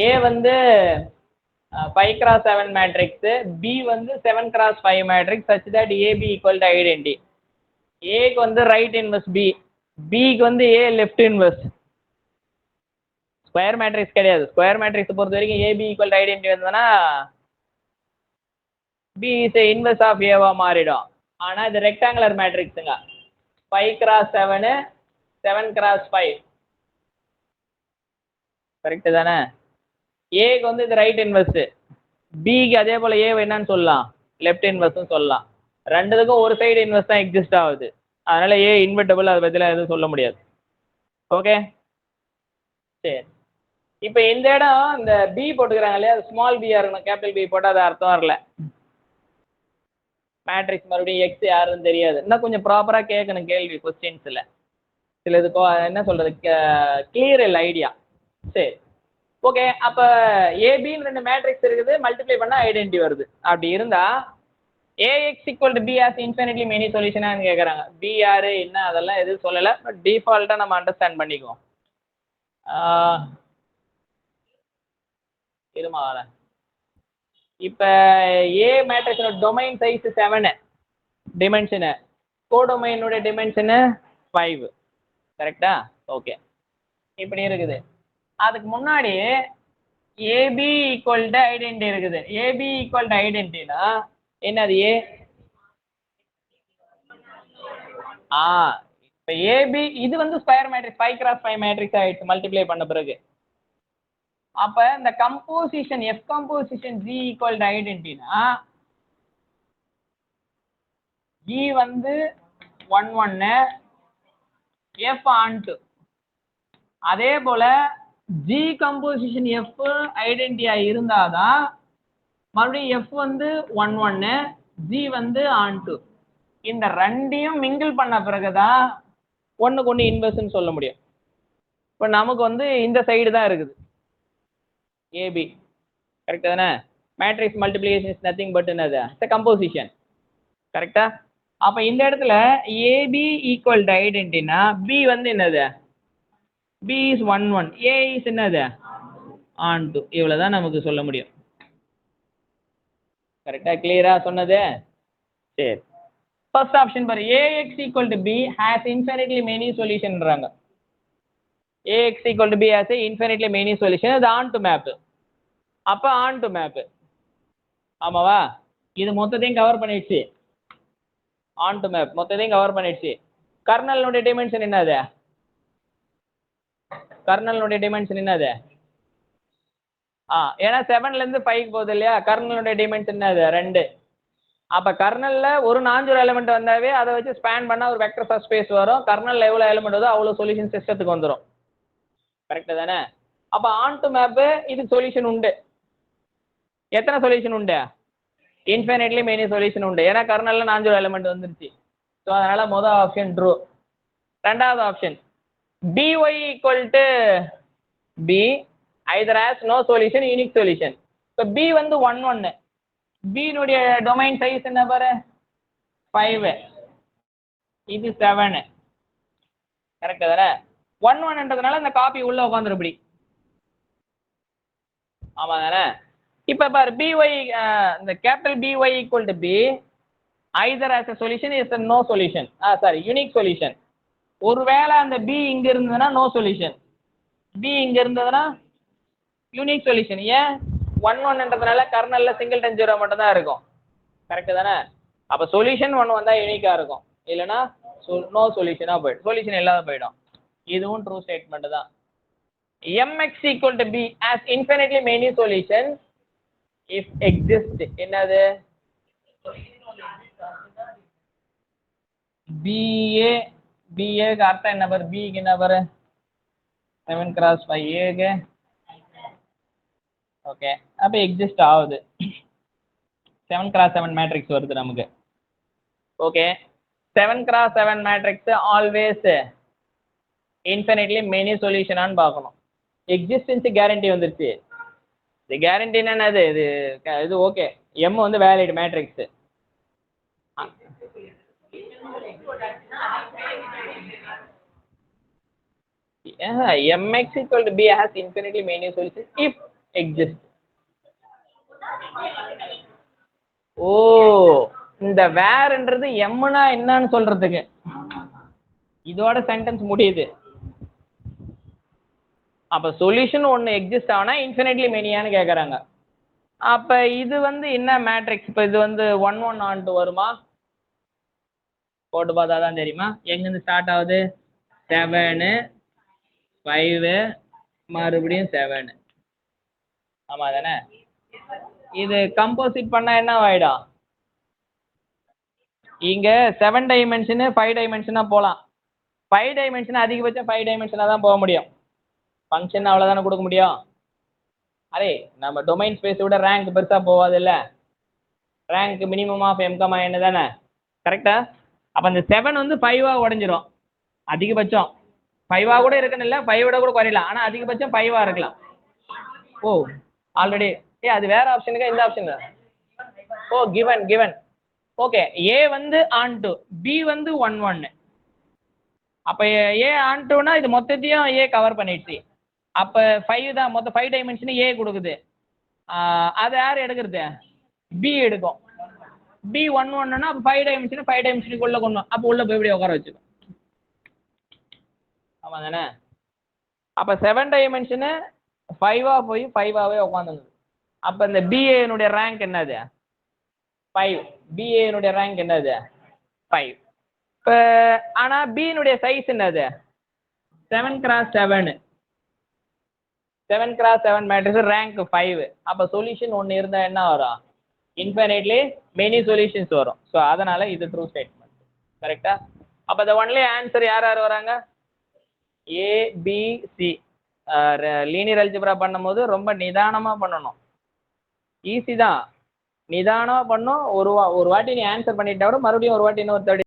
A வந்து 5x7 matrix, B வந்து 7x5 matrix such that AB equal to identity. ஏக்கு வந்து ரைட் இன்வெர்ஸ் பி, பிக்கு வந்து ஏ லெஃப்ட் இன்வெர்ஸ். ஸ்கொயர் மேட்ரிக்ஸ் கிடையாது. ஸ்கொயர் மேட்ரிக்ஸ் பொறுத்த வரைக்கும் ஏபி ஈக்குவல் டு ஐடென்டி வந்ததுன்னா பி இஸ் இன்வெர்ஸ் ஆஃப் ஏவா மாறிடும். ஆனா இது ரெக்டாங்குலர் மேட்ரிக்ஸுங்க. 5x7 7x5 கரெக்ட் தானே? ஏக்கு வந்து இது ரைட் இன்வெர்ஸ், பிக்கு அதே போல ஏ என்னன்னு சொல்லலாம், லெஃப்ட் இன்வெர்ஸ் சொல்லலாம். ரெண்டுத்துக்கும் ஒரு சைடு இன்வெர்ஸ் தான் எக்ஸிஸ்ட் ஆகுது. அதனால ஏ இன்வெர்டபிள், அதை பத்திலாம் எதுவும் சொல்ல முடியாது. ஓகே சரி. இப்போ இந்த இடம் இந்த பி போட்டுக்கிறாங்க இல்லையா, ஸ்மால் பியா இருக்கணும், கேபிட்டல் பி போட்டால் அது அர்த்தம் வரல. மேட்ரிக்ஸ் மறுபடியும் எக்ஸ் யாருன்னு தெரியாது. இன்னும் கொஞ்சம் ப்ராப்பராக கேட்கணும் கேள்வி கொஸ்டின்ஸில். சில இது என்ன சொல்றது, கிளியர் இல்லை ஐடியா. சரி ஓகே. அப்போ ஏபின்னு 2 மேட்ரிக்ஸ் இருக்குது, மல்டிப்ளை பண்ணால் ஐடென்டி வருது. அப்படி இருந்தால் AX equal to B as infinitely many சொல்யூஷனான்னு கேட்குறாங்க. பி யாரு என்ன அதெல்லாம் எதுவும் சொல்லலை, பட் டிஃபால்ட்டாக நம்ம அண்டர்ஸ்டாண்ட் பண்ணிக்குவோம். இருமா வரேன். இப்போ ஏ மேட்ரிக்ஸோட டொமைன் சைஸ் 7, டிமென்ஷனு கோடொமைனுடைய டிமென்ஷனு 5 கரெக்டா? ஓகே இப்படி இருக்குது. அதுக்கு முன்னாடி ஏபி ஈக்குவல் டு ஐடென்டி இருக்குது. ஏபி ஈக்குவல் டு ஐடென்டினா என்னது? ஏ இப்போ ஏபி இது வந்து ஸ்கொயர் மேட்ரிக்ஸ் 5x5 மேட்ரிக்ஸ் ஆயிடுச்சு மல்டிப்ளை பண்ண பிறகு. அப்ப இந்த composition F composition G equal to ஐடென்டினா ஜி வந்து 1 1 எஃப் ஆன் 2. அதே போல ஜி கம்போசிஷன் எஃப் ஐடென்டியா இருந்தாதான் மறுபடியும் எஃப் வந்து 1 1 ஜி வந்து ஆன் 2. இந்த ரெண்டையும் மிங்கிள் பண்ண பிறகுதான் ஒண்ணுக்கு ஒன்று இன்வெர்ஸ்ன்னு சொல்ல முடியும். இப்போ நமக்கு வந்து இந்த சைடு தான் இருக்குது ஏபி கரெக்ட் தானே? Matrix multiplication is nothing but என்னது, கம்போசிஷன் கரெக்டா? அப்ப இந்த இடத்துல ஏபி ஈக்குவல் டு ஐடென்டினா பி வந்து என்னது, பி இஸ் 1 1, ஏ இஸ் என்னது ஆன் 2. இவ்வளவுதான் நமக்கு சொல்ல முடியும். கரெக்டா? கிளியரா சொன்னது? சரி. ஃபர்ஸ்ட் ஆப்ஷன் பாரு, AX equal to B has infinitely many சொல்யூஷன்ன்றாங்க. AX equal to B has infinitely many solution. இது ஆன் டு மேப். அப்ப ஆன் டு மேப் ஆமாவா? இது மொத்தத்தையும் கவர் பண்ணிடுச்சு. ஆன் டு மேப் மொத்தத்தையும் கவர் பண்ணிடுச்சு. கர்னலுடைய டைமென்ஷன் என்னது? கர்னலுடைய டைமென்ஷன் என்னது? ஏன்னா 7ல இருந்து 5 போகுது இல்லையா, கர்னலுடைய டைமென்ஷன் என்னது 2. அப்ப கர்னல்ல ஒரு நான்குற எலிமெண்ட் வந்தாவே அதை வச்சு ஸ்பேன் பண்ணா ஒரு வெக்டர் சப்ஸ்பேஸ் வரும். கர்னல்ல எவ்வளவு எலிமெண்ட் வருதோ அவ்வளவு சொல்யூஷன் சிஸ்டத்துக்கு வந்துடும். கரெக்ட் தானே? அப்ப ஆன் டு மேப் இதுக்கு சொல்யூஷன் உண்டு. எத்தனை சொல்யூஷன் உண்டு? இன்ஃபினிட்லி மெனி சொல்யூஷன் உண்டு. ஏன்னா கர்னல்ல 4 எலிமெண்ட் வந்துருச்சு. ஸோ அதனால முதல் ஆப்ஷன் ட்ரூ. ரெண்டாவது option dy equal to B either has no solution unique solution. இப்போ பி வந்து 1 1, பினுடைய டொமைன் சைஸ் என்ன பாரு 5, இது 7 கரெக்ட் தானே? 1 1ன்றதுனால இந்த காப்பி உள்ள உட்காந்துரும் இப்படி. ஆமா தானே? இப்ப பாரு by இந்த capital by equal to B either has a solution is a no solution, sorry unique solution. ஒருவேளை அந்த பி இங்க இருந்ததுன்னா நோ சொல்யூஷன், பி இங்க இருந்ததுன்னா யூனிக் சொல்யூஷன். ஏன் 1 1ன்றதுனால கர்னல்ல சிங்கிள்டன் ஜீரோ மட்டும் தான் இருக்கும். கரெக்ட் தானே? அப்ப சொல்யூஷன் 1 வந்தா யூனிக்கா இருக்கும், இல்லைன்னா நோ சொல்யூஷனா போயிடும், சொல்யூஷன் இல்லாத போயிடும். இதுவும் ட்ரூ ஸ்டேட்மெண்ட் தான். mx equal to B as infinitely many solutions if exist. என்னது? BA BAக்கு அர்த்தம் என்ன பாரு, பிக்கு என்ன பாரு 7x5 ஏக்கு. ஓகே அப்ப எக்ஸிஸ்ட் ஆகுது. 7x7 மேட்ரிக்ஸ் வருது நமக்கு. Okay 7x7 matrix always infinitely many சொல்யூஷனான்னு பார்க்கணும். எக்ஸிஸ்டன்ஸ் கேரண்டி வந்துருச்சு. இது கேரண்டி என்னது? இது ஓகே. எம் வந்து valid matrix. mx equal to b has infinitely many solutions if exist. Oh, இந்த வேர்ன்றது எம்னா என்னன்னு சொல்றதுக்கு இதோட சென்டென்ஸ் முடியுது. அப்ப சொல்யூஷன் ஒன்னு எக்ஸிஸ்ட் ஆனா இன்ஃபினிட்லி மெனியான்னு கேக்குறாங்க. அப்ப இது வந்து என்ன மேட்ரிக்ஸ்? இப்ப இது வந்து 1 1 onto வருமா? போட்டு பார்த்தா தான் தெரியுமா? எங்கிருந்து ஸ்டார்ட் ஆகுது? 7 5 மறுபடியும் 7. ஆமா தானே? இது கம்போசிட் பண்ணா என்ன ஆயிடும்? இங்க 7 டைமென்ஷன் 5 டைமென்ஷனா போலாம். 5 டைமென்ஷன் அதிகபட்சம் 5 டைமென்ஷனா தான் போக முடியும். ஃபங்க்ஷன் அவ்வளவுதானே கொடுக்க முடியும். அரே நம்ம டொமைன் ஸ்பேஸ் விட ரேங்க் பெருசா போவாது இல்ல? Rank minimum of m, n தானே? கரெக்டா? அப்ப அந்த 7 வந்து 5 உடைஞ்சிரும் அதிகபட்சம். 5 கூட இருக்குன்னு இல்ல, 5 விட கூட குறையலாம், ஆனா அதிகபட்சம் 5 இருக்கலாம். ஓ ஆல்ரெடி அது வேற ஆப்ஷனுக்கு இந்த ஆப்ஷன். ஓ கிவன் ஓகே. ஏ வந்து onto, பி வந்து 1 1. அப்ப ஏ ontoனா இது மொத்தத்தையும் ஏ கவர் பண்ணிடுச்சு. அப்ப 5 தான் மொத்தம் 5 டைமென்ஷன் ஏ கொடுக்குது. அது யார் எடுக்கிறது? பி எடுக்கும். பி 1 1னா அப்ப 5 டைமென்ஷனுக்குள்ள கொண்டு அப்ப உள்ள போய் இப்படி உட்கார வச்சுக்கும். ஆமா தானே? அப்ப 7 டைமென்ஷனு 5 போய் 5 உட்காந்துருது. அப்ப இந்த பிஏனுடைய ரேங்க் என்னது? 5. பிஏனுடைய ரேங்க் என்னது? 5. இப்ப ஆனா பினுடைய சைஸ் என்னது? 7x7. 7x7 matrix rank 5. அப்ப சொல்யூஷன் ஒன்னு இருந்தா என்ன வரும்? இன்ஃபினிட்லி மெனி சொல்யூஷன்ஸ் வரும். ஸோ அதனால இது ட்ரூ ஸ்டேட்மெண்ட். கரெக்டா? அப்ப the only ஆன்சர் யார் யார் வராங்க? ஏ பி சி. லீனியர் அல்ஜிப்ரா பண்ணும்போது ரொம்ப நிதானமா பண்ணணும். ஈஸி தான், நிதானமா பண்ணும். ஒரு வாட்டி நீ ஆன்சர் பண்ணிட்டா கூட மறுபடியும் ஒரு வாட்டி இன்னொரு